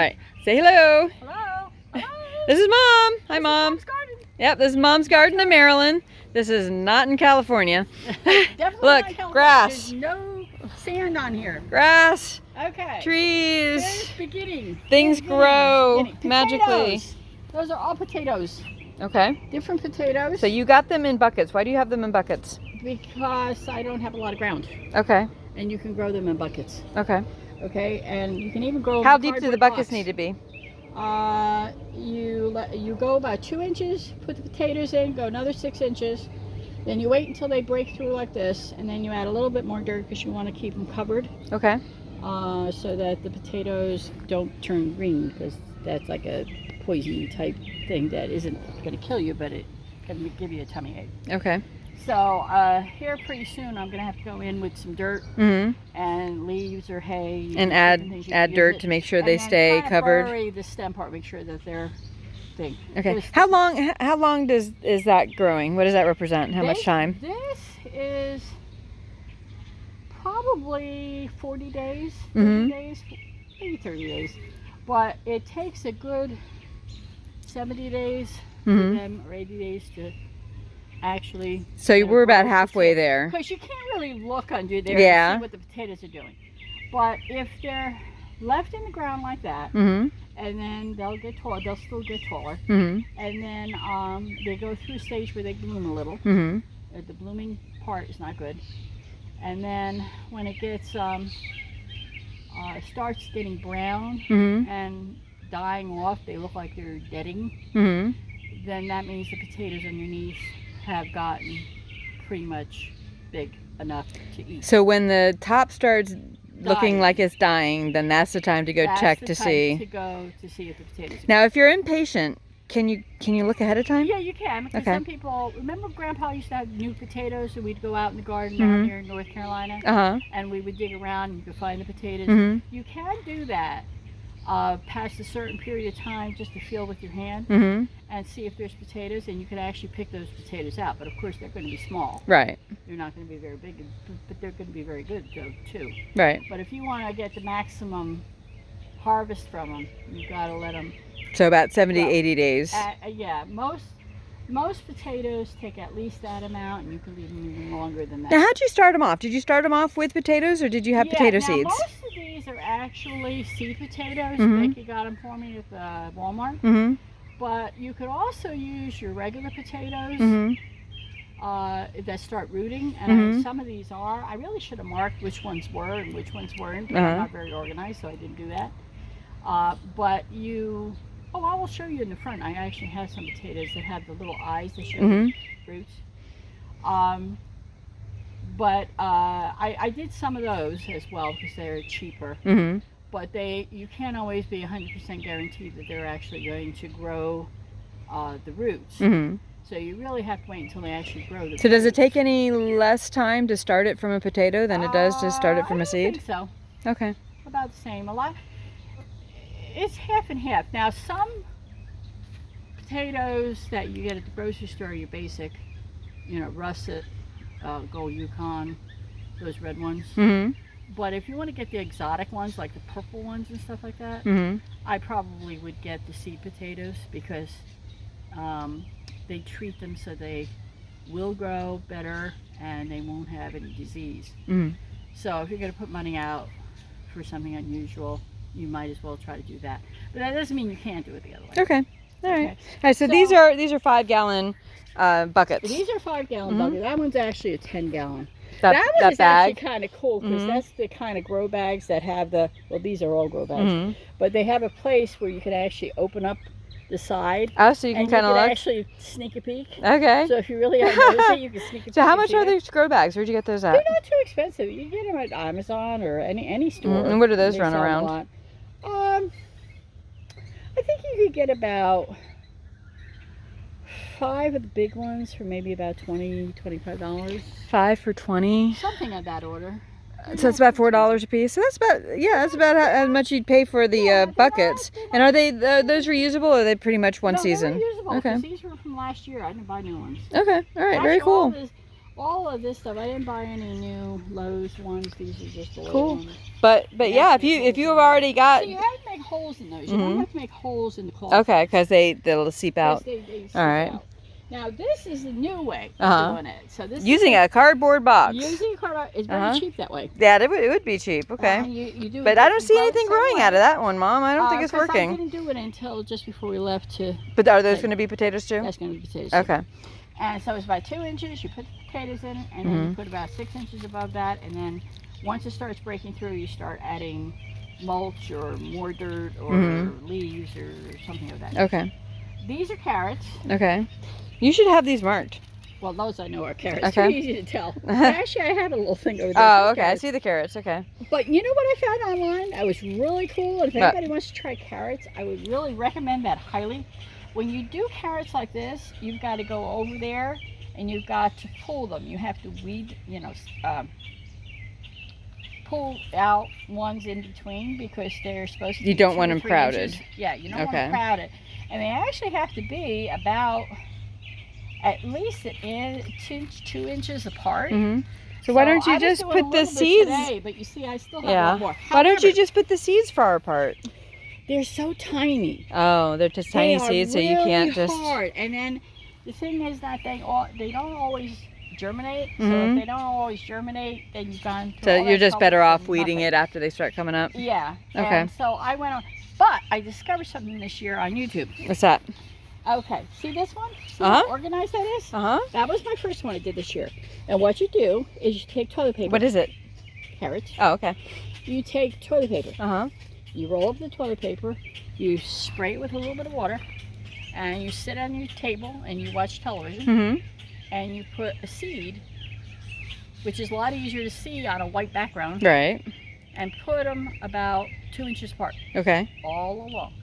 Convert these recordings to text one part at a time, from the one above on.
right. Say hello. Hello. Hello. This is Mom. Hi, Mom. Mom's garden. Yep, this is Mom's garden in Maryland. This is not in California. Definitely Look, not California. grass. There's no sand on here. Grass. Okay. Trees. There's beginning. Things grow Beginning. magically. Potatoes. Those are all potatoes. Okay. Different potatoes. So you got them in buckets. Why do you have them in buckets? Because I don't have a lot of ground. Okay. And you can grow them in buckets. Okay. Okay, and you can even grow them How in deep do the cardboard buckets box. need to be? You go about 2 inches, put the potatoes in, go another 6 inches, then you wait until they break through like this, and then you add a little bit more dirt because you want to keep them covered. Okay. So that the potatoes don't turn green, because that's like a poison type thing that isn't going to kill you, but it can give you a tummy ache. Okay. So here pretty soon I'm going to have to go in with some dirt and leaves or hay. And add dirt to make sure they stay covered. Bury the stem part, make sure that they're thing. Okay. How long is that growing? What does that represent? How much time? This is probably 40 days, 30 days, maybe 30 days. But it takes a good 70 days for them, or 80 days to actually. So we're about halfway there. Because you can't really look under there and see what the potatoes are doing. But if they're left in the ground like that, and then they'll get taller, they'll still get taller. And then they go through a stage where they bloom a little. The blooming part is not good. And then when it gets starts getting brown and dying off, they look like they're deading. Then that means the potatoes underneath have gotten pretty much big enough to eat. So when the top starts looking like it's dying, then that's the time to go check to see. To go to see if the potatoes. Now, if you're impatient, can you look ahead of time? Yeah, you can. Because some people remember Grandpa used to have new potatoes, so we'd go out in the garden down here in North Carolina, and we would dig around and you could find the potatoes. You can do that past a certain period of time, just to feel with your hand and see if there's potatoes, and you can actually pick those potatoes out. But of course, they're going to be small. Right. They're not going to be very big, but they're going to be very good too. Right. But if you want to get the maximum harvest from them, you've got to let them. So about 70, 80 days. Yeah, most potatoes take at least that amount, and you can leave them even longer than that. Now, how'd you start them off? Did you start them off with potatoes, or did you have potato seeds? Most of these are actually seed potatoes. Becky got them for me at Walmart. But you could also use your regular potatoes that start rooting, and some of these are. I really should have marked which ones were and which ones weren't, but I'm not very organized, so I didn't do that. But you... Oh, I will show you in the front. I actually have some potatoes that have the little eyes that show the roots. But I did some of those as well because they're cheaper. But you can't always be 100% guaranteed that they're actually going to grow the roots. So you really have to wait until they actually grow the roots. So does it take any less time to start it from a potato than it does to start it from a seed? I think so. Okay. About the same. It's half and half. Now, some potatoes that you get at the grocery store are your basic, russet, Gold Yukon, those red ones. But if you want to get the exotic ones, like the purple ones and stuff like that, I probably would get the seed potatoes because they treat them so they will grow better and they won't have any disease. So if you're going to put money out for something unusual, you might as well try to do that. But that doesn't mean you can't do it the other way. Okay. All right. All right. So these are 5-gallon buckets. These are 5-gallon buckets. That one's actually a 10-gallon. That one is bag? actually kind of cool because that's the kind of grow bags that have these are all grow bags. But they have a place where you can actually open up the side. Oh, so you can kind of look? Actually sneak a peek. Okay. So if you really want to notice it, you can sneak a peek. So how much are these grow bags? Where'd you get those at? They're not too expensive. You get them at Amazon or any store. And what do those run around? I think you could get about 5 of the big ones for maybe about $20, $25. 5 for $20. Something of that order. So it's about $4 a piece. So that's about how much you'd pay for the buckets. And are they those reusable, or are they pretty much one season? They're reusable. Okay. These were from last year. I didn't buy new ones. Okay. All right. Very cool. All of this stuff, I didn't buy any new Lowe's ones. These are just the old Cool. ones. But yeah, if you have already got. So you have to make holes in those. You don't have to make holes in the cauliflower. Okay, because they'll seep out. They seep All right. out. Now this is the new way of doing it. So this using a cardboard box. Using a cardboard is very cheap that way. Yeah, it would be cheap. Okay. You do but I don't see anything growing out of that one, Mom. I don't think it's working. I didn't do it until just before we left to. But are those going to be potatoes too? That's going to be potatoes. Okay. Too. And so it's about 2 inches. You put the potatoes in it, and then you put about 6 inches above that, and then once it starts breaking through, you start adding mulch or more dirt or leaves or something of that. Okay. These are carrots. Okay. You should have these marked. Well, those I know are carrots. Okay. It's easy to tell. Actually, I had a little thing over there. Oh, okay. I see the carrots. Okay. But you know what I found online? That was really cool. And if anybody wants to try carrots, I would really recommend that highly. When you do carrots like this, you've got to go over there and you've got to pull them. You have to weed, pull out ones in between because they're supposed to be. You don't want them crowded. Inches. Yeah, you don't want them crowded. And they actually have to be about at least an inch, 2 inches apart. So why don't you just put the seeds? Today, but you see, I still have a lot more. Why don't you just put the seeds far apart? They're so tiny. Oh, they're just tiny seeds, so you can't just. Hard. And then the thing is that they don't always germinate. So if they don't always germinate, then you've gone. So you're just better off weeding it after they start coming up. Yeah. Okay. And so I went on, but I discovered something this year on YouTube. What's that? Okay, see this one? See how organized that is? That was my first one I did this year. And what you do is you take toilet paper. What is it? Carrots. Oh, okay. You take toilet paper. You roll up the toilet paper, you spray it with a little bit of water, and you sit on your table and you watch television, and you put a seed, which is a lot easier to see on a white background. Right. And put them about 2 inches apart. Okay. All along.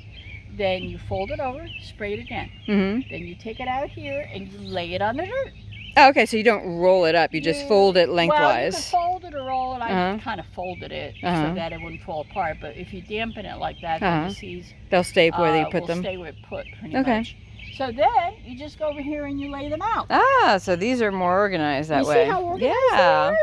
Then you fold it over, spray it again. Then you take it out here and you lay it on the dirt. Oh, okay, so you don't roll it up, you just fold it lengthwise. Well, you can fold it or roll it. I kind of folded it so that it wouldn't fall apart. But if you dampen it like that, then the seeds they'll stay where you put them. Stay where it put pretty much. So then you just go over here and you lay them out. Ah, so these are more organized that way. You see how organized they are?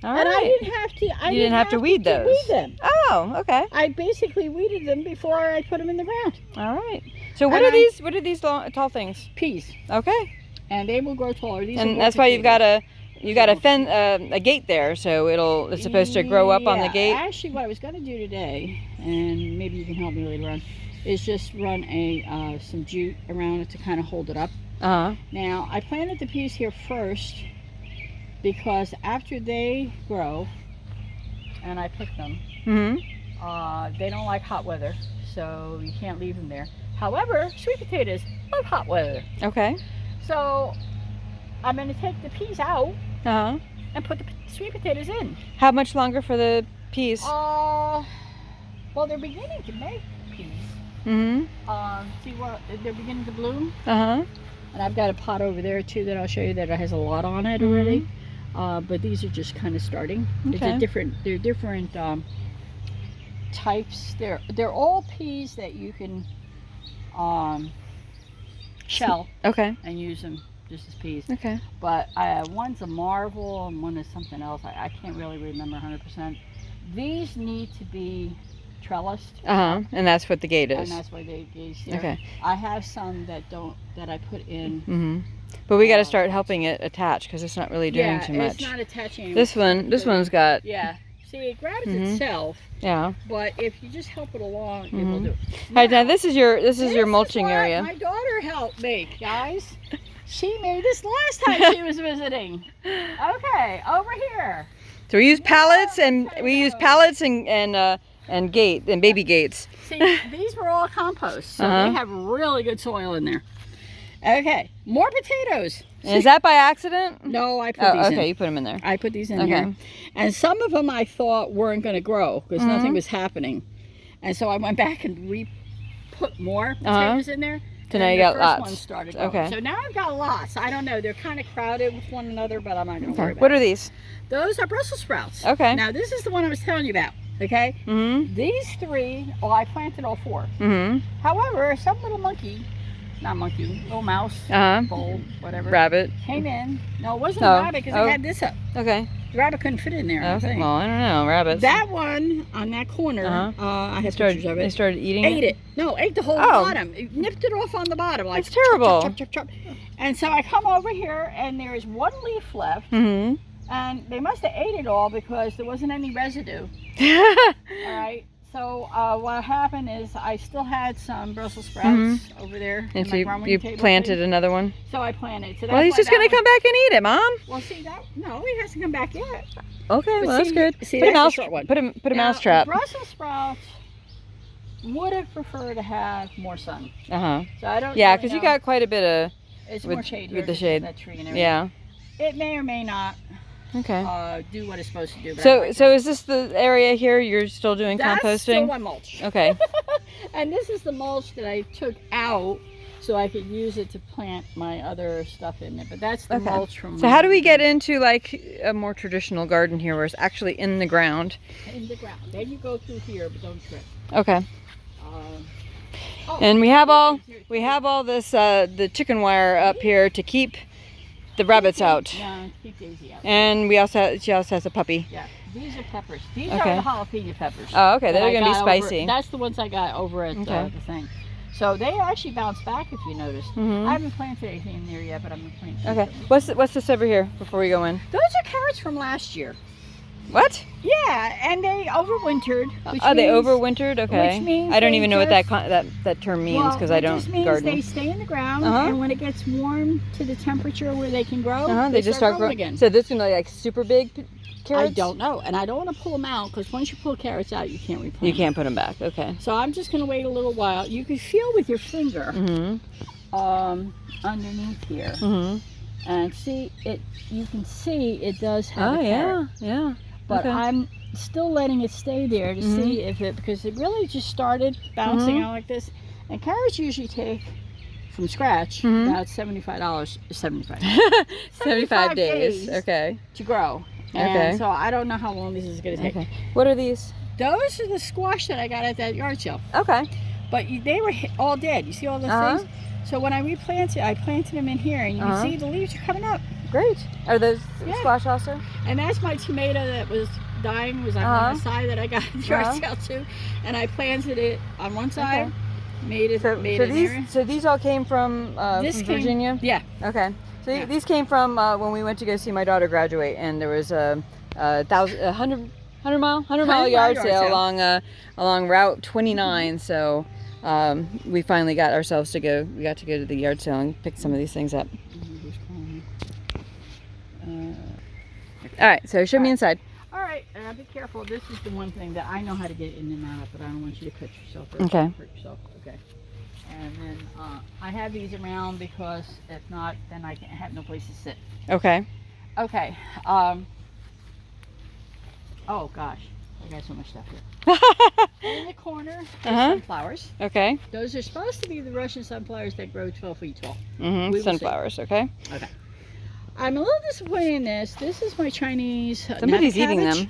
All and right. I didn't have to. You didn't have to weed those. Weed them. Oh, okay. I basically weeded them before I put them in the ground. All right. So what are these? What are these tall things? Peas. Okay. And they will grow taller. These and that's why you've got a gate there, so it's supposed to grow up on the gate. Actually, what I was going to do today, and maybe you can help me later on, is just run some jute around it to kind of hold it up. Now I planted the peas here first because after they grow, and I pick them, they don't like hot weather, so you can't leave them there. However, sweet potatoes love hot weather. Okay. So I'm going to take the peas out and put the sweet potatoes in. How much longer for the peas? Well, they're beginning to make peas. See what they're beginning to bloom. And I've got a pot over there too that I'll show you that has a lot on it already. But these are just kind of starting. Okay. They're different types. They're all peas that you can shell and use them just as peas. Okay. But one's a marvel and one is something else. I can't really remember 100%. These need to be trellised. And that's what the gate is. And that's why the gate's here. Okay. I have some that I put in. But we got to start helping it attach because it's not really doing too much. It's not attaching. This one's got. Yeah. See, it grabs itself. Yeah. But if you just help it along, it will do it. All right, now this is your mulching area. My daughter helped make, guys. She made this last time she was visiting. Okay, over here. So we use pallets and baby gates. See, these were all compost, so they have really good soil in there. Okay, more potatoes. And is that by accident? No, I put these in. Okay, you put them in there. I put these in here. And some of them I thought weren't going to grow because nothing was happening. And so I went back and put more potatoes in there. So now you got lots. One started going. So now I've got lots. I don't know. They're kind of crowded with one another, but I'm not going to worry about it. What are these? Those are Brussels sprouts. Okay. Now this is the one I was telling you about. Okay. These three, I planted all four. However, some little monkey not monkey, little mouse, bull, whatever. Rabbit. Came in. No, it wasn't Oh. a rabbit because I had this up. Okay. The rabbit couldn't fit in there. Oh, well, I don't know. Rabbits. That one on that corner, I have pictures of it. They started eating ate it. No, ate the whole bottom. It nipped it off on the bottom. Like, that's terrible. Chop, chop, chop, chop. And so I come over here, and there is one leaf left. Mm-hmm. And they must have ate it all because there wasn't any residue. All right. So what happened is I still had some Brussels sprouts over there. And in so my growing you table planted thing. another one? So I planted. So Well, he's just going to come back and eat it, Mom. Well, see that? No, he hasn't come back yet. Okay, But well, that's see- good. see, Put a that's the mouse, short one. put a Now, mouse trap. Brussels sprouts would have preferred to have more sun. Uh-huh. So I don't. Yeah, really because you know. got quite a bit of, It's with- more shade with here the because of shade. that tree and everything. yeah. It may or may not Okay. do what it's supposed to do. but I So, like so is this the area here you're still doing That's composting? still my mulch. Okay. And this is the mulch that I took out so I could use it to plant my other stuff in it. But that's the mulch from. So how do we get into like a more traditional garden here where it's actually in the ground? In the ground. Then you go through here, but don't trip. Okay. Oh, And we have all this the chicken wire up here to keep the rabbits out. Yeah, keep Daisy out. And she also has a puppy. Yeah, these are peppers. These Okay. are the jalapeno peppers. Oh, okay. that They're I going to be got over- spicy. That's the ones I got over at the thing. So they actually bounce back if you notice. I haven't planted anything in there yet, but I'm going to plant. Okay. What's this over here before we go in? Those are carrots from last year. What? Yeah, and they overwintered. Which Are they means- overwintered? Okay. which means I don't they even know what just- that term means Well, because I it don't just means garden. they stay in the ground, and when it gets warm to the temperature where they can grow, They just start growing growing again. So this is gonna be like super big carrots. I don't know, and I don't want to pull them out because once you pull carrots out, you can't replant. You can't put them back. Okay. So I'm just going to wait a little while. You can feel with your finger underneath here, and see it. You can see it does have a carrot. yeah. But Okay. I'm still letting it stay there to see if it, because it really just started bouncing out like this. And carrots usually take, from scratch, about $75, 75 days. Okay. to grow. And so I don't know how long this is going to take. Okay. What are these? Those are the squash that I got at that yard sale. Okay. But they were all dead. You see all those things? So when I replanted, I planted them in here, and you can see the leaves are coming up. Great. Are those squash also? And that's my tomato that was dying, was on the side that I got at the yard sale too. And I planted it on one side, made it an area. So these all came from Virginia? Yeah. Okay. So these came from when we went to go see my daughter graduate, and there was a 100 mile yard sale along Route 29. So we finally got ourselves to go. We got to go to the yard sale and pick some of these things up. All right. So show me inside. All right, and be careful. This is the one thing that I know how to get in and out, but I don't want you to cut yourself. Okay. Hurt yourself. Okay. And then I have these around because if not, then I can't have no place to sit. Okay. Okay. Oh gosh, I got so much stuff here. In the corner, there's sunflowers. Okay. Those are supposed to be the Russian sunflowers that grow 12 feet tall. Sunflowers. Okay. Okay. I'm a little disappointed in this. This is my Chinese. Somebody's Napa eating cabbage. them.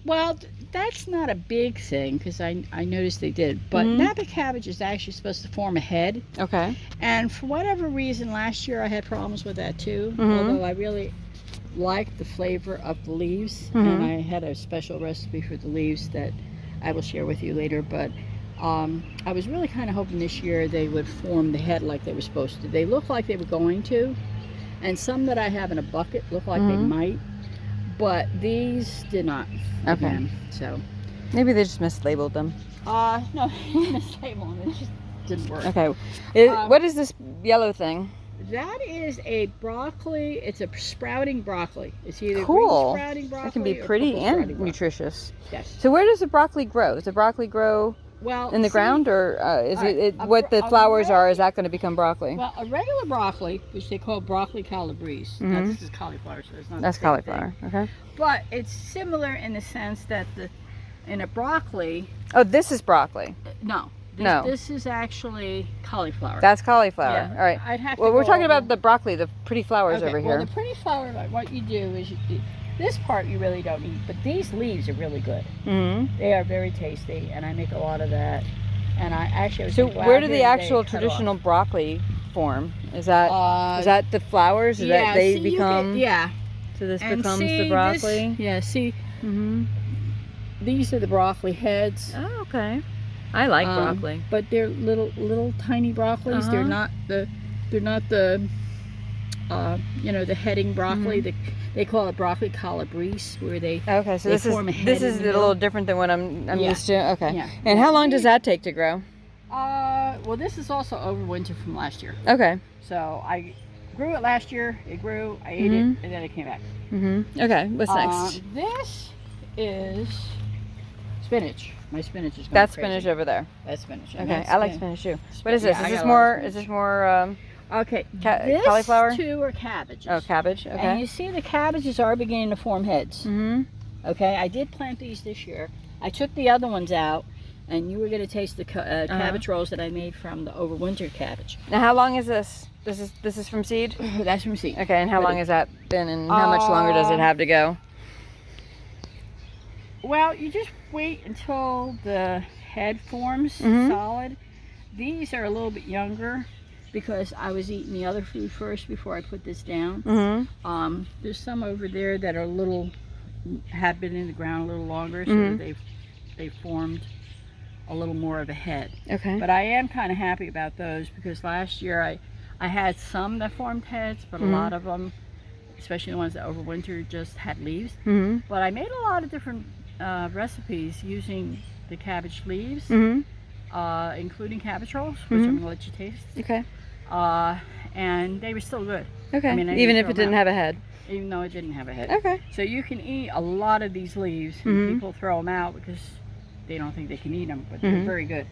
Well, that's not a big thing because I noticed they did. But Napa cabbage is actually supposed to form a head. Okay. And for whatever reason, last year I had problems with that too. Although I really liked the flavor of the leaves. And I had a special recipe for the leaves that I will share with you later. But I was really kind of hoping this year they would form the head like they were supposed to. They look like they were going to. And some that I have in a bucket look like they might. But these did not. Okay. Again, so. Maybe they just mislabeled them. No, mislabeled them. It just didn't work. Okay. What is this yellow thing? That is a broccoli. It's a sprouting broccoli. It's either Cool. green sprouting broccoli That can be or pretty purple and sprouting broccoli. nutritious. Yes. So where does the broccoli grow? Does the broccoli grow in the ground, or is what the flowers are? Is that going to become broccoli? Well, a regular broccoli, which they call broccoli calabrese. Now this is cauliflower, so it's not. That's the same cauliflower. thing. Okay. But it's similar in the sense that in a broccoli. Oh, this is broccoli. No. No. This is actually cauliflower. That's cauliflower. Yeah. All right. I'd have to Well, we're go talking over- about the broccoli, the pretty flowers over here. Well, the pretty flower, what you do is this part you really don't eat, but these leaves are really good. They are very tasty, and I make a lot of that. And I actually was So thinking, wow, where do here the today, actual cut traditional broccoli form? Is that the flowers? Is that they become? So this becomes the broccoli. See. These are the broccoli heads. Oh, okay. I like broccoli, but they're little tiny broccolis. They're not the the heading broccoli. They call it broccoli calabrese, where they okay. So this is a little different than what I'm used to. Okay. Yeah. And how long does that take to grow? Well, this is also overwinter from last year. Okay. So I grew it last year. It grew. I ate it, and then it came back. Okay. What's next? This is spinach. My spinach is going That's crazy. spinach over there. That's spinach. Okay. I like spinach too. What is this? Is this more? Okay. Cauliflower? These two are cabbages. Oh, cabbage. Okay. And you see the cabbages are beginning to form heads. Okay. I did plant these this year. I took the other ones out, and you were going to taste the cabbage rolls that I made from the overwinter cabbage. Now, how long is this? This is from seed? That's from seed. Okay. And how long has that been, and how much longer does it have to go? Well, you just wait until the head forms solid. These are a little bit younger because I was eating the other food first before I put this down. There's some over there that are have been in the ground a little longer, so they've formed a little more of a head. Okay. But I am kind of happy about those because last year I had some that formed heads, but a lot of them, especially the ones that overwintered, just had leaves. But I made a lot of different recipes using the cabbage leaves, including cabbage rolls, which I'm going to let you taste. Okay. And they were still good. Okay. I mean, even if it didn't have a head. Even though it didn't have a head. Okay. So you can eat a lot of these leaves, and people throw them out because they don't think they can eat them, but they're very good.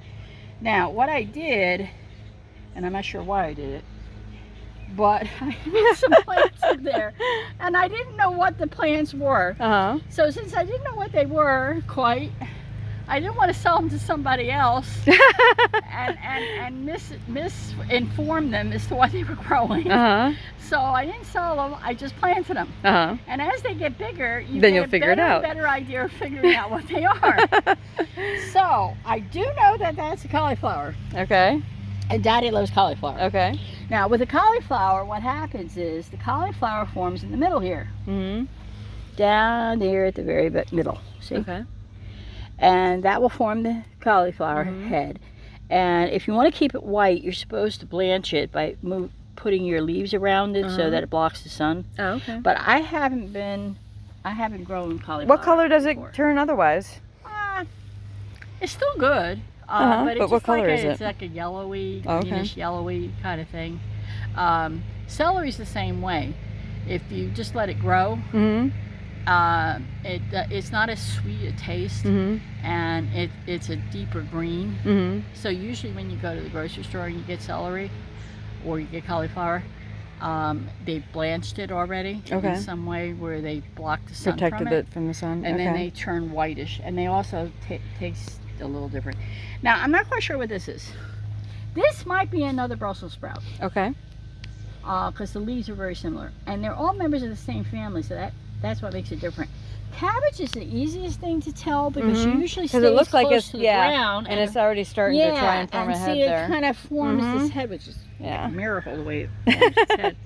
Now, what I did, and I'm not sure why I did it, but I had some plants in there, and I didn't know what the plants were. So since I didn't know what they were quite, I didn't want to sell them to somebody else and misinform them as to what they were growing. So I didn't sell them. I just planted them. And as they get bigger, you'll figure it out. Better idea of figuring out what they are. So I do know that that's a cauliflower. Okay. And Daddy loves cauliflower. Okay. Now with the cauliflower, what happens is the cauliflower forms in the middle here. Down there at the very middle. See? Okay. And that will form the cauliflower head. And if you want to keep it white, you're supposed to blanch it by putting your leaves around it so that it blocks the sun. Oh, okay. But I haven't grown cauliflower. What color does it turn otherwise? It's still good. But it's what color is it? It's like a yellowy, greenish yellowy kind of thing. Celery's the same way. If you just let it grow, it's not as sweet a taste, and it's a deeper green. So usually when you go to the grocery store and you get celery or you get cauliflower, they've blanched it already in some way where they block the sun protected it from the sun, and then they turn whitish, and they also taste a little different. Now I'm not quite sure what this is. This might be another Brussels sprout. Okay. Because the leaves are very similar, and they're all members of the same family, so that's what makes it different. Cabbage is the easiest thing to tell because you usually stays it looks close like it's to the ground, and it's already starting to try and form a head there. It kind of forms this head, which is like a miracle the way it forms its head.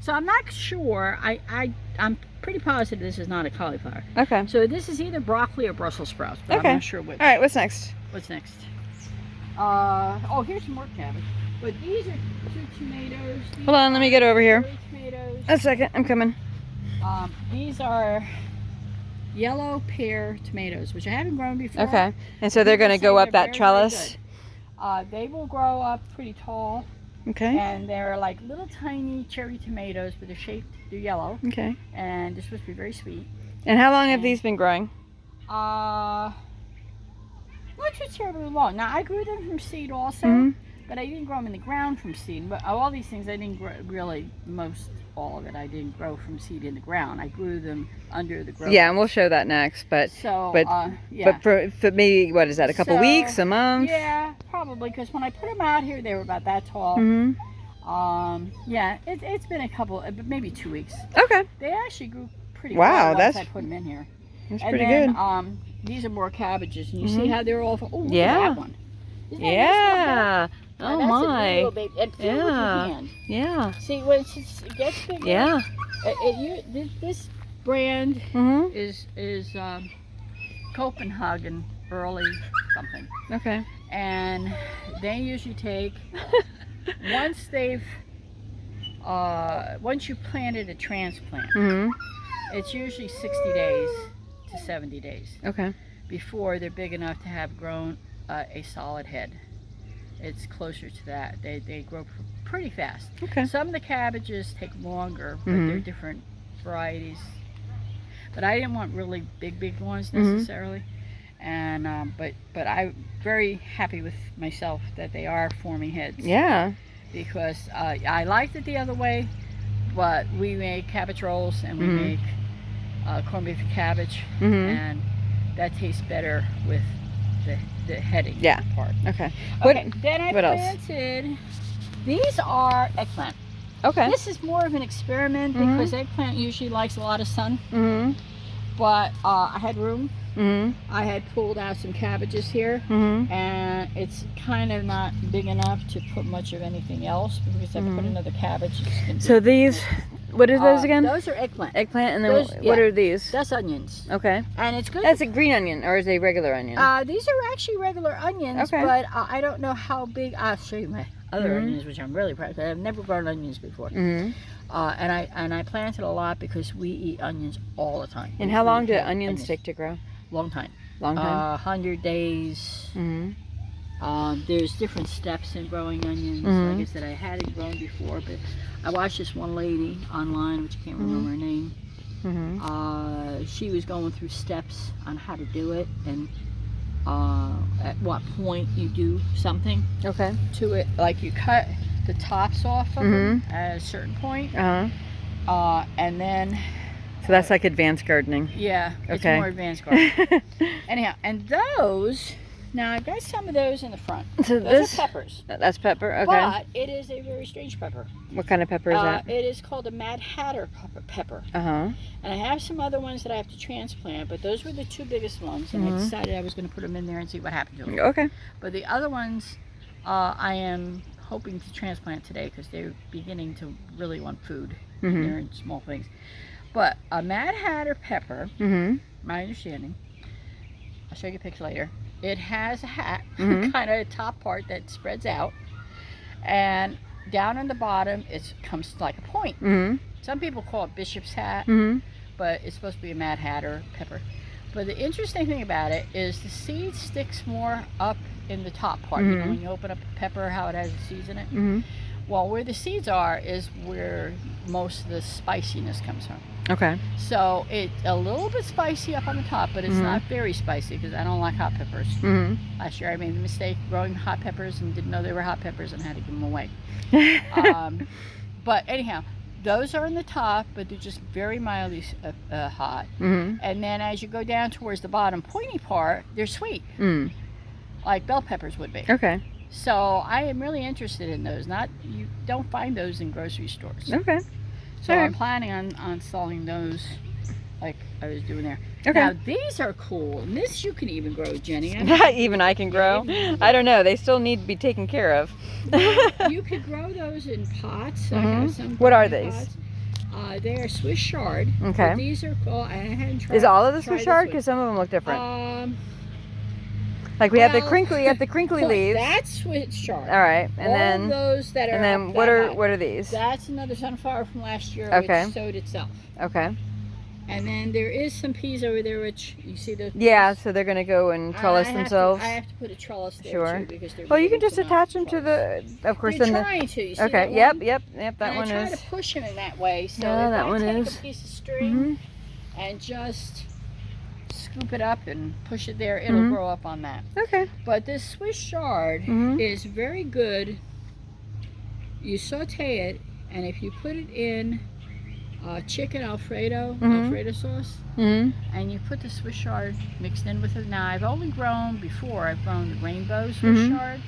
So I'm not sure. I'm pretty positive this is not a cauliflower. Okay. So this is either broccoli or Brussels sprouts, but I'm not sure which. All right, what's next? What's next? Here's some more cabbage. But these are 2 tomatoes. Hold on, let me get over here. Tomatoes. A second, I'm coming. These are yellow pear tomatoes, which I haven't grown before. Okay, and so they're going to go up that trellis? They will grow up pretty tall. Okay. And they're like little tiny cherry tomatoes, but they're yellow. Okay. And they're supposed to be very sweet. And how long have these been growing? Not too terribly long. Now, I grew them from seed also, but I didn't grow them in the ground from seed. But all these things, I didn't grow, all of it, I didn't grow from seed in the ground. I grew them under the ground. Yeah, and we'll show that next. But for maybe, what is that, a couple weeks, a month? Yeah, probably, because when I put them out here, they were about that tall. Yeah, it's been a couple, maybe 2 weeks. Okay. They actually grew pretty well once I put them in here. That's pretty good. These are more cabbages, and you see how they're all. Oh, look at that one. Yeah. Oh, Oh that's my. a little baby. And feel with your Yeah. hand. Yeah. See, when it gets bigger. Yeah. This brand Mhm. is Copenhagen early something, Okay. and they usually take once they've once you planted a transplant, Mhm. it's usually 60 days to 70 days Okay. before they're big enough to have grown a solid head. It's closer to that. They grow pretty fast. Okay. Some of the cabbages take longer, but they're different varieties. But I didn't want really big ones necessarily. And but I'm very happy with myself that they are forming heads. Yeah. Because I liked it the other way, but we make cabbage rolls and we make corned beef and cabbage, and that tastes better with the heading part. Okay. Okay, then I what else? planted, these are eggplant. Okay. This is more of an experiment because eggplant usually likes a lot of sun, but I had room. I had pulled out some cabbages here, and it's kind of not big enough to put much of anything else because I put another cabbage. So these, what are those again? Those are eggplant. Eggplant, and then Those, what are these? That's onions. Okay. And it's good. That's a green onion, or is it a regular onion? These are actually regular onions, but I don't know how big. I'll show you my other onions, which I'm really proud of. I've never grown onions before. And I planted a lot because we eat onions all the time. And how long do onions take to grow? Long time. Long time? 100 days. There's different steps in growing onions. Like I said, I hadn't grown before, but I watched this one lady online, which I can't remember her name. She was going through steps on how to do it and at what point you do something to it. Like you cut the tops off of them at a certain point. And then so that's like advanced gardening. Yeah, it's more advanced gardening. Anyhow, and those, now I've got some of those in the front. So those are peppers. That's pepper, okay. But it is a very strange pepper. What kind of pepper is that? It is called a Mad Hatter pepper. And I have some other ones that I have to transplant, but those were the two biggest ones, and I decided I was going to put them in there and see what happened to them. Okay. But the other ones, I am hoping to transplant today because they're beginning to really want food. And they're in small things. But a Mad Hatter pepper, my understanding, I'll show you a picture later. It has a hat, kind of a top part that spreads out, and down on the bottom it comes like a point. Some people call it bishop's hat, but it's supposed to be a Mad Hatter pepper. But the interesting thing about it is the seed sticks more up in the top part. You know, when you open up a pepper, how it has the seeds in it. Well, where the seeds are is where most of the spiciness comes from. Okay. So it's a little bit spicy up on the top, but it's not very spicy because I don't like hot peppers. Last year I made the mistake growing hot peppers and didn't know they were hot peppers and had to give them away. But anyhow, those are in the top, but they're just very mildly hot. And then as you go down towards the bottom pointy part, they're sweet, like bell peppers would be. Okay. So I am really interested in those. You don't find those in grocery stores. Okay. So I'm planning on selling those like I was doing there. Okay. Now these are cool. And this you can even grow, Jenny. Even I can grow? I don't know. They still need to be taken care of. You could grow those in pots. I have some what are these? Pots. They are Swiss Chard. Okay. But these are called, I hadn't tried. Is all of the Swiss Chard? Because some of them look different. Like we have the crinkly leaves. That's Swiss Chard. All right, and all then those that are. And then what are these? That's another sunflower from last year, which sowed itself. Okay. And then there is some peas over there, which you see the. Yeah, so they're gonna go and trellis themselves. I have to put a trellis there too because they're. Well, you can just attach them to the. Of course, they're trying to. You see okay. That Yep. That and one is. I try to push them in that way. So yeah, if that I one take is. a piece of string and just scoop it up and push it there, it'll grow up on that. Okay. But this Swiss Chard is very good. You saute it, and if you put it in chicken Alfredo sauce, and you put the Swiss Chard mixed in with it. Now I've only grown before. I've grown the rainbow Swiss Chard,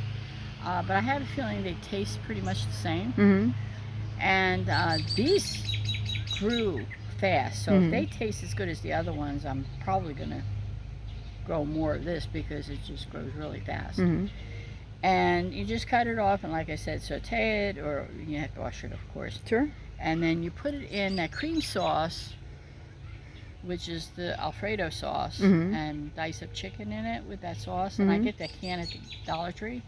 but I have a feeling they taste pretty much the same. And these grew fast, so if they taste as good as the other ones, I'm probably gonna grow more of this because it just grows really fast. And you just cut it off, and like I said, saute it, or you have to wash it, of course. Sure. And then you put it in that cream sauce, which is the Alfredo sauce, and dice up chicken in it with that sauce. And I get that can at the Dollar Tree.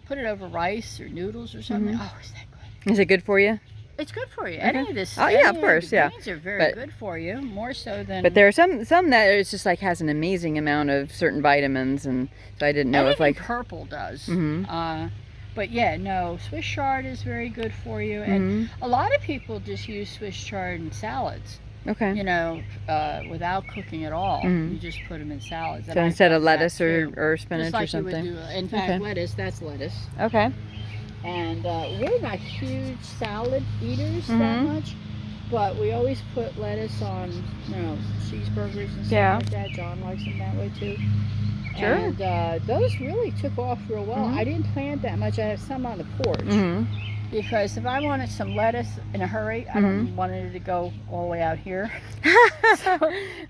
Put it over rice or noodles or something. Oh, is that good? Is it good for you? It's good for you. Okay. Any of this. Oh yeah, of course, yeah. Beans are very good for you, more so than. But there are some that it's just like has an amazing amount of certain vitamins, and so I didn't know if like purple does. But yeah, no, Swiss chard is very good for you, and a lot of people just use Swiss chard in salads. Okay. You know, without cooking at all, you just put them in salads. So instead of lettuce or spinach like or something. You would do, in fact, lettuce. That's lettuce. Okay. And we're not huge salad eaters that much, but we always put lettuce on, you know, cheeseburgers and stuff like that. John likes them that way too. Sure. And those really took off real well. I didn't plant that much. I have some on the porch. Because if I wanted some lettuce in a hurry, I don't want it to go all the way out here.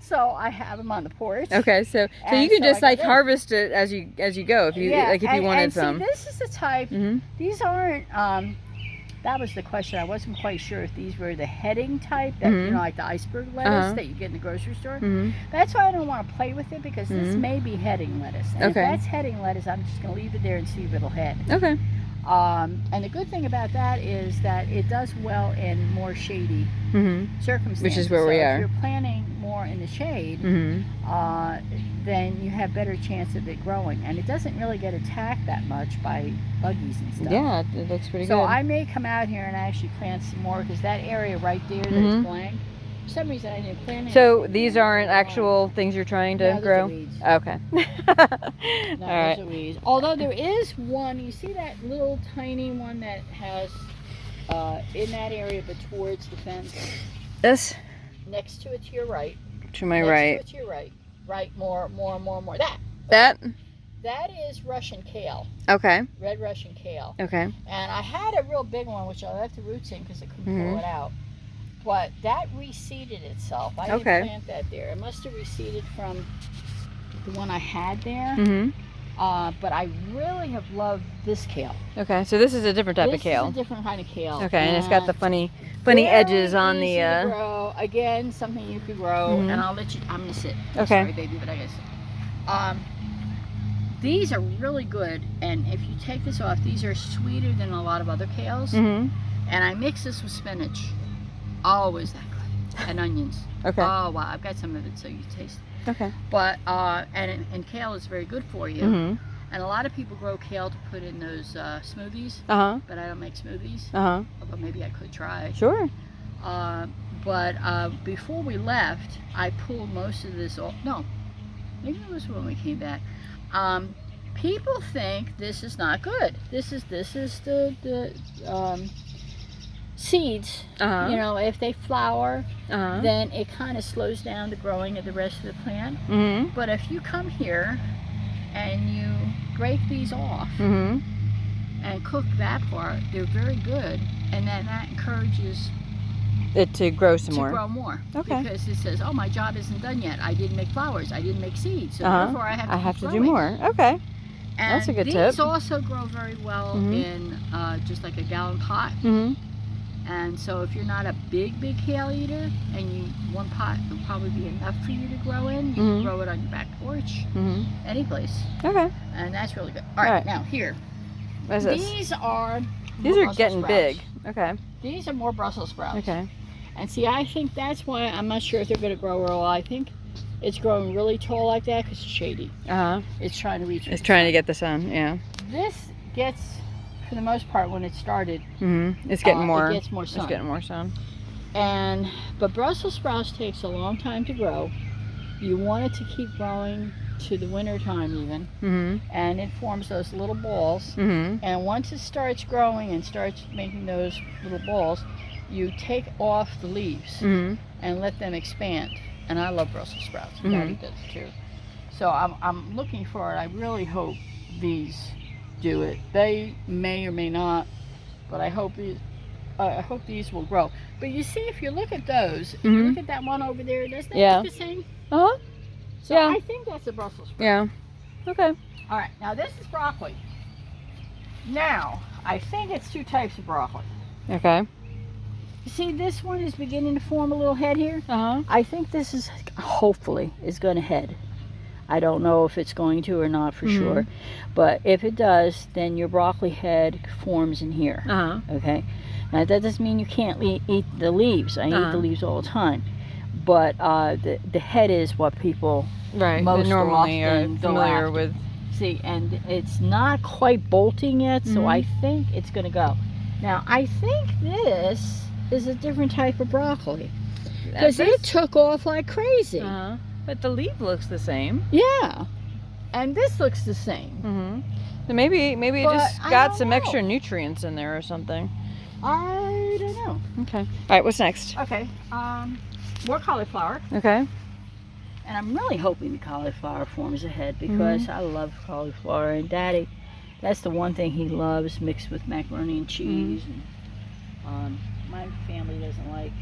so I have them on the porch. Okay, so you can just like harvest it as you go if you if you wanted some. See, this is the type. These aren't. That was the question. I wasn't quite sure if these were the heading type that you know, like the iceberg lettuce that you get in the grocery store. That's why I don't want to play with it, because this may be heading lettuce. And if that's heading lettuce, I'm just going to leave it there and see if it'll head. Okay. And the good thing about that is that it does well in more shady circumstances. Which is where we are. If you're planting more in the shade, then you have better chance of it growing. And it doesn't really get attacked that much by buggies and stuff. Yeah, it looks pretty good. So I may come out here and actually plant some more, because that area right there that's blank, for some reason I didn't plant it. So these aren't actual things you're trying to grow? Those are weeds. Okay. No, those are weeds. Although there is one, you see that little tiny one that has in that area but towards the fence? This? Next to it to your right. To my right. Next to it to your right. Right, more. That? That is Russian kale. Okay. Red Russian kale. Okay. And I had a real big one, which I left the roots in because I couldn't pull it out. But that reseeded itself. I didn't plant that there. It must have reseeded from the one I had there. But I really have loved this kale. Okay, so this is a different type of kale. This is a different kind of kale. Okay, and it's got the funny edges on the. To grow. Again, something you could grow, and I'll let you. I'm gonna sit. Okay. Sorry, baby, but I gotta sit. These are really good, and if you take this off, these are sweeter than a lot of other kales. And I mix this with spinach. Always that good. And onions. Okay. Oh wow, I've got some of it, so you taste it. Okay. But and kale is very good for you. And a lot of people grow kale to put in those smoothies. But I don't make smoothies. Although maybe I could try. Sure. But before we left, I pulled most of this off. No, maybe it was when we came back. People think this is not good. This is the seeds. You know, if they flower, then it kind of slows down the growing of the rest of the plant. But if you come here and you break these off and cook that part, they're very good, and then that encourages it to grow some more. To grow more. Okay. Because it says, oh, my job isn't done yet. I didn't make flowers. I didn't make seeds. So therefore I have to do more. Okay. And that's a good tip. These also grow very well in just like a gallon pot. And so if you're not a big kale eater, and one pot will probably be enough for you to grow in, you can grow it on your back porch, any place. Okay. And that's really good. All right. Now here. What is this? These are getting big. Okay. These are more Brussels sprouts. Okay. And see, I think that's why I'm not sure if they're going to grow real well. I think it's growing really tall like that because it's shady. It's trying to reach. It's trying to get the sun. Yeah. This gets, for the most part, when it started, it's getting more. It gets more sun. It's getting more sun. But Brussels sprouts takes a long time to grow. You want it to keep growing to the winter time even, and it forms those little balls. And once it starts growing and starts making those little balls, you take off the leaves and let them expand. And I love Brussels sprouts. Daddy does too. So I'm looking for it. I really hope these do it. They may or may not, but I hope these will grow. But you see, if you look at those, if you look at that one over there, doesn't that look the same? So I think that's a Brussels sprout. Yeah. Okay. All right. Now this is broccoli. Now, I think it's 2 types of broccoli. Okay. You see, this one is beginning to form a little head here. Uh-huh. I think this is, hopefully, is going to head. I don't know if it's going to or not for sure. But if it does, then your broccoli head forms in here. Uh-huh. Okay? Now, that doesn't mean you can't eat the leaves. I eat the leaves all the time. But the head is what people most normally are often go familiar after. with. See, and it's not quite bolting yet, so I think it's going to go. Now, I think this is a different type of broccoli. Because it took off like crazy. But the leaf looks the same. Yeah. And this looks the same. So maybe it But just I got don't some know. extra nutrients in there or something. I don't know. Okay. All right, what's next? Okay. More cauliflower. Okay. And I'm really hoping the cauliflower forms a head because I love cauliflower. And Daddy, that's the one thing he loves mixed with macaroni and cheese. And, my family doesn't like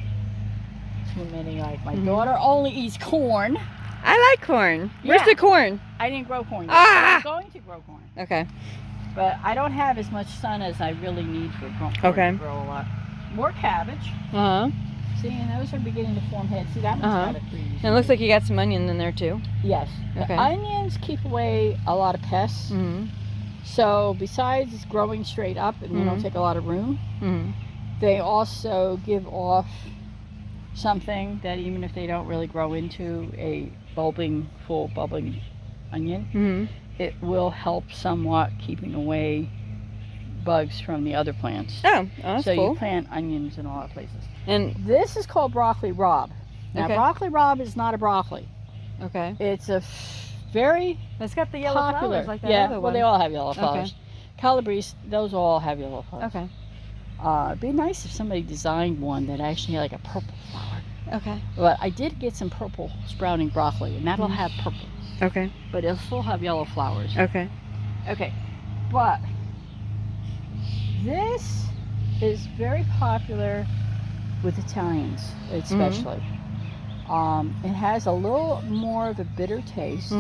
too many. Like my daughter only eats corn. I like corn. Where's Yeah. the corn? I didn't grow corn yet. Ah! I'm going to grow corn. Okay. But I don't have as much sun as I really need for corn to grow a lot. More cabbage. Uh-huh. See, and those are beginning to form heads. See, that one's got a freeze. And it looks like you got some onion in there too. Yes. Okay. The onions keep away a lot of pests. So besides growing straight up and they don't take a lot of room, they also give off something that even if they don't really grow into a full bubbling onion, it will help somewhat keeping away bugs from the other plants. Oh, that's so cool. you plant onions in a lot of places. And This is called broccoli Rabe. Now, broccoli Rabe is not a broccoli. okay. It's a very It's got the yellow popular. flowers like that other Well, one. they all have yellow flowers. Calabrese, those all have yellow flowers. Okay. It'd be nice if somebody designed one that actually had like a purple flower. Okay. But I did get some purple sprouting broccoli, and that'll have purple. Okay. But it'll still have yellow flowers. Okay. Okay, but this is very popular with Italians, especially. It has a little more of a bitter taste.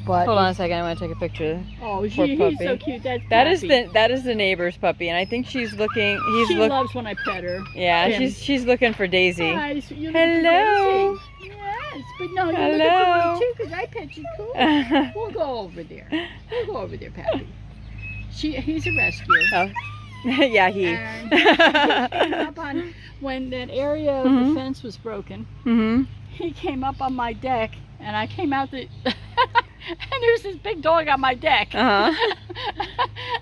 But hold on a second. I want to take a picture. Oh, Poor he's puppy. so cute. That's That is Pappy. that is the neighbor's puppy, and I think she's looking. She loves when I pet her. Yeah, Him. she's looking for Daisy. Hi, so you're Hello. looking for Daisy. Yes, but no, you're Hello. looking for me too because I pet you too. We'll go over there. We'll go over there, Pappy. He's a rescue. Oh. Yeah, he. And he came up on when that area of the fence was broken. He came up on my deck, and I came out the. And there's this big dog on my deck. And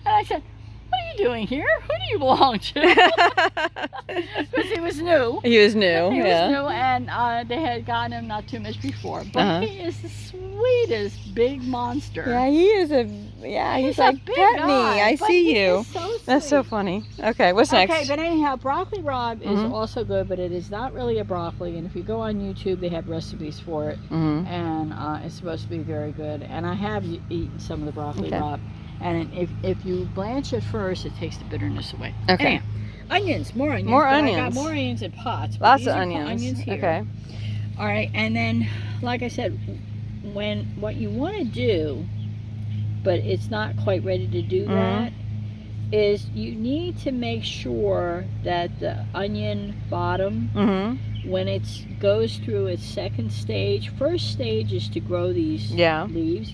I said, "What are you doing here? Who do you belong to?" Because he was new. He was new. He Yeah. was new, and they had gotten him not too much before. But he is the sweetest big monster. Yeah, he is a. Yeah, he's a like big pet me. guy, I but see he you. is so That's so sweet. funny. Okay, what's next? Okay, but anyhow, broccoli Rabe is also good, but it is not really a broccoli. And if you go on YouTube, they have recipes for it, and it's supposed to be very good. And I have eaten some of the broccoli Rabe, and if you blanch it first, it takes the bitterness away. Okay. Anyhow, onions, more onions. More but onions. I got more onions in pots. but Lots these of are onions. onions here. Okay. All right, and then, like I said, what you want to do, but it's not quite ready to do that, is you need to make sure that the onion bottom, when it goes through its second stage, first stage is to grow these leaves.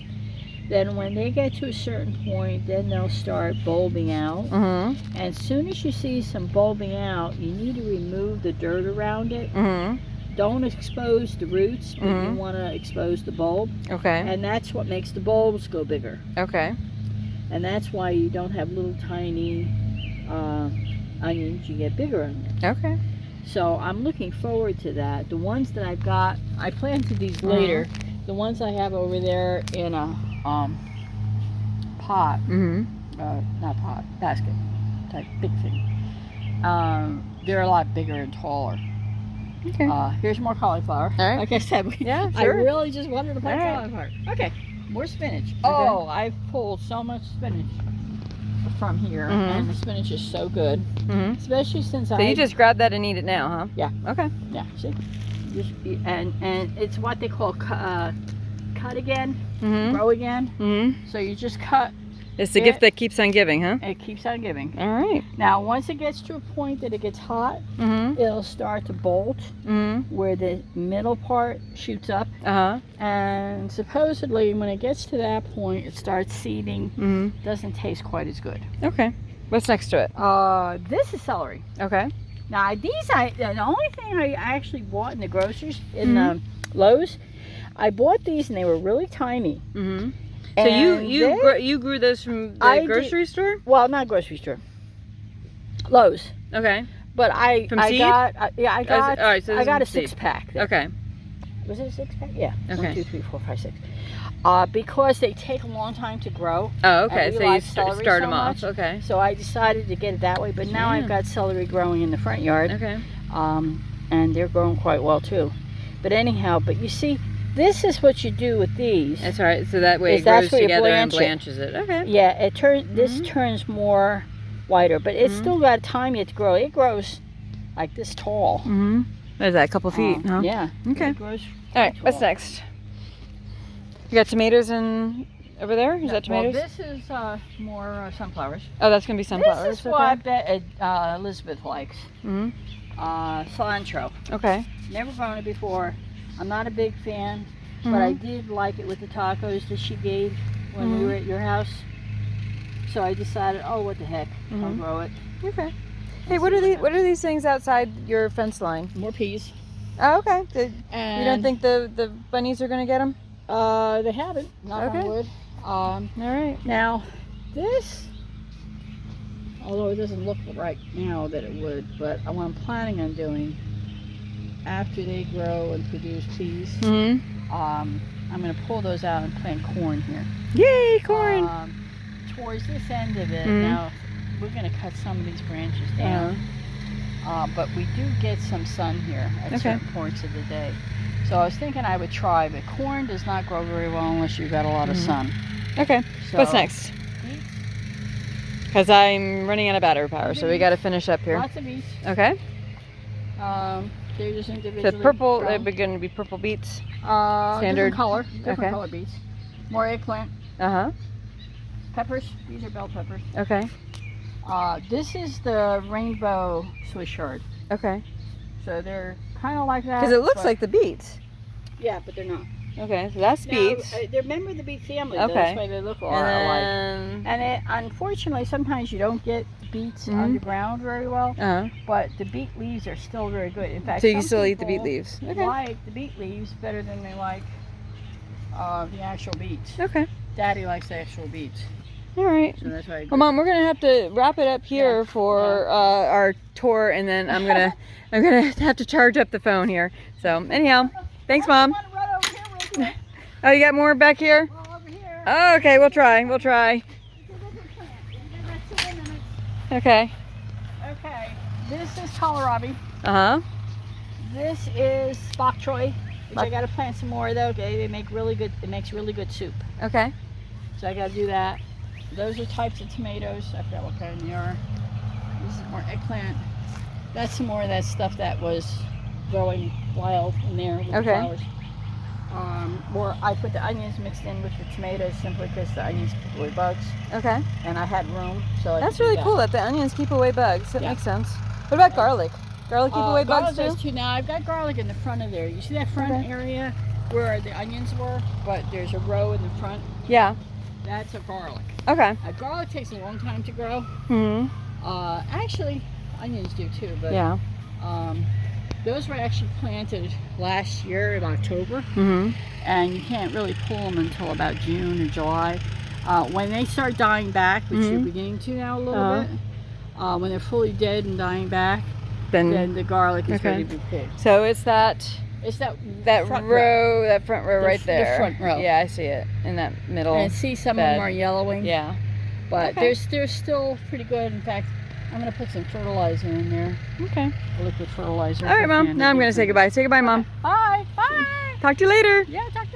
Then when they get to a certain point, then they'll start bulbing out. And as soon as you see some bulbing out, you need to remove the dirt around it. Don't expose the roots, but you want to expose the bulb. Okay. And that's what makes the bulbs go bigger. Okay. And that's why you don't have little tiny onions, you get bigger onions. Okay. So I'm looking forward to that. The ones that I've got, I planted these later. The ones I have over there in a pot, not pot, basket type big thing. They're a lot bigger and taller. Okay. Here's more cauliflower. All right. Like I said, Yeah, I sure. really just wanted to plant All right. cauliflower. Okay, more spinach. Oh, I've pulled so much spinach from here, and the spinach is so good, especially since So you just grab that and eat it now, huh? Yeah. Okay. Yeah, see? And it's what they call cut again, grow again. So you just cut It's the gift that keeps on giving, huh? It keeps on giving. All right. Now, once it gets to a point that it gets hot, it'll start to bolt, where the middle part shoots up. And supposedly, when it gets to that point, it starts seeding. Doesn't taste quite as good. Okay. What's next to it? This is celery. Okay. Now, the only thing I actually bought in the groceries, in Lowe's, I bought these and they were really tiny. So you grew those from the grocery store? Well, not grocery store. Lowe's. Okay. But I seed? got I got all right, so I got a seed. 6-pack. Okay. Was it a 6-pack? Yeah. Okay. 1, 2, 3, 4, 5, 6. Because they take a long time to grow. Oh, okay. So you start them off. Okay. So I decided to get it that way. But now I've got celery growing in the front yard. Okay. And they're growing quite well too. But anyhow, you see, this is what you do with these. That's right. So that way it grows together and blanches it. Okay. Yeah, it turns. This turns more whiter, but it's still got time yet to grow. It grows like this tall. What is that? A couple feet? Huh? Yeah. Okay. It grows all right. tall. What's next? You got tomatoes over there? Is that tomatoes? Well, this is more sunflowers. Oh, that's gonna be sunflowers. This is what I bet Elizabeth likes. Cilantro. Okay. Never grown it before. I'm not a big fan, but I did like it with the tacos that she gave when we were at your house. So I decided, oh, what the heck, I'll grow it. Okay. Hey, what are these things outside your fence line? More peas. Oh, okay. You don't think the bunnies are gonna get them? They haven't. Knock on wood. All right. Now, this, although it doesn't look right now that it would, but what I'm planning on doing after they grow and produce peas, I'm going to pull those out and plant corn here. Yay, corn! Towards this end of it, now we're going to cut some of these branches down, but we do get some sun here at certain points of the day. So I was thinking I would try, but corn does not grow very well unless you've got a lot of sun. Okay. So, what's next? Beets. Because I'm running out of battery power, so we got to finish up here. Lots of beets. Okay. They're just individually So purple, grown. they're going to be purple beets. Standard color. Different Okay. color beets. More eggplant. Peppers. These are bell peppers. Okay. This is the rainbow Swiss chard. Okay. So they're kind of like that. Because it looks like the beets. Yeah, but they're not. Okay, so that's beets. They're member of the beet family. Okay. That's why they look a lot alike. And Unfortunately, sometimes you don't get beets underground very well. But the beet leaves are still very good. In fact, so you can still eat the beet leaves. Okay. Like the beet leaves better than they like the actual beets. Okay. Daddy likes the actual beets. All right. So that's why. Well, Mom, we're gonna have to wrap it up here for our tour, and then I'm gonna have to charge up the phone here. So anyhow, thanks, Mom. Oh, you got more back here? Over here. Oh, okay, we'll try. Okay. Okay. This is kohlrabi. This is bok choy, which I got to plant some more though. Okay, they make really good. It makes really good soup. Okay. So I got to do that. Those are types of tomatoes. I forgot what kind they are. This is more eggplant. That's some more of that stuff that was growing wild in there with the flowers. Or I put the onions mixed in with the tomatoes simply because the onions keep away bugs. Okay. And I had room, so that's really cool that the onions keep away bugs. That makes sense. What about garlic? Garlic keep away bugs too? Now I've got garlic in the front of there. You see that front area where the onions were, but there's a row in the front. Yeah. That's a garlic. Okay. Garlic takes a long time to grow. Actually, onions do too, but those were actually planted last year in October, and you can't really pull them until about June or July. When they start dying back, which they're beginning to now a little bit, when they're fully dead and dying back, then the garlic is ready to be pulled. So it's that front row, that front row right there. The front row. Yeah, I see it in that middle. And see some of them are yellowing. Yeah. But they're still pretty good. In fact, I'm going to put some fertilizer in there. Okay. Liquid fertilizer. All right, Mom. Now I'm going to say goodbye. Say goodbye, Mom. Bye. Bye. Talk to you later. Yeah, talk to you